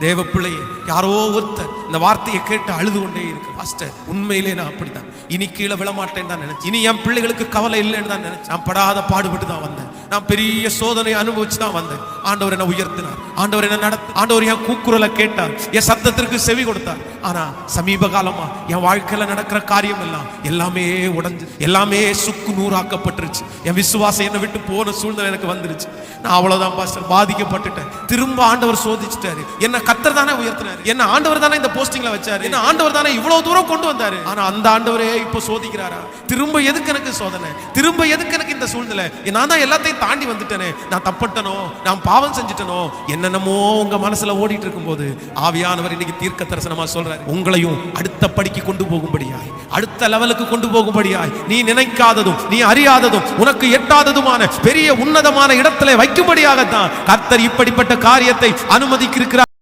தேவ பிள்ளையே, யாரோ ஒருத்தர் இந்த வார்த்தையை கேட்டு அழுது கொண்டே இருக்கு. பாஸ்டர், உண்மையிலே நான் அப்படித்தான். இனி கீழே விழமாட்டேன்னு தான் நினைச்சேன். இனி என் பிள்ளைகளுக்கு கவலை இல்லைன்னு தான் நினைச்சேன். நான் படாத பாடுபட்டு தான் வந்தேன். நான் பெரிய சோதனை அனுபவிச்சு தான் வந்தேன். ஆண்டவர் என்ன உயர்த்தினார், ஆண்டவர் என்ன நடத்த, ஆண்டவர் என் கூக்குரலை கேட்டார், என் சத்தத்திற்கு செவி கொடுத்தார். ஆனா சமீப காலமா என் வாழ்க்கையில நடக்கிற காரியம் எல்லாமே உடைஞ்சு, எல்லாமே சுக்கு நூறாக்கப்பட்டுருச்சு. என் விசுவாசம் என்னை விட்டு போன சூழ்நிலை எனக்கு வந்துருச்சு. நான் அவ்வளவுதான் பாஸ்டர், பாதிக்கப்பட்டுட்டேன். திரும்ப ஆண்டவர் சோதிச்சுட்டாரு. என்ன கர்த்தர் தானே உயர்த்தினாரு, என்ன ஆண்டவர் தானே இந்த போஸ்டிங்ல வச்சாரு, என்ன ஆண்டவர் தானே இவ்வளவு தூரம் கொண்டு வந்தாரு. ஆனா அந்த ஆண்டவரே இப்ப சோதிக்கிறாரா? திரும்ப எதுக்கு எனக்கு சோதனை, திரும்ப எதுக்கு எனக்கு இந்த சூழ்நிலை? நான் தான் எல்லாத்தையும் தாண்டி வந்துட்டேனே, நான் தப்பட்டனோ, நான் பாவம் செஞ்சுட்டனோ, என்னென்னமோ உங்க மனசுல ஓடிட்டு இருக்கும் போது ஆவியானவர் இன்னைக்கு தீர்க்க தரிசனமா சொல்றாரு, உங்களையும் அடுத்த படிக்கு கொண்டு போகும்படியாய், அடுத்த லெவலுக்கு கொண்டு போகும்படியாய், நீ நினைக்காததும் நீ அறியாததும் உனக்கு எட்டாததுமான பெரிய உன்னதமான இடத்துல வைக்கும்படியாகத்தான் கர்த்தர் இப்படிப்பட்ட காரியத்தை அனுமதிக்கிறார்.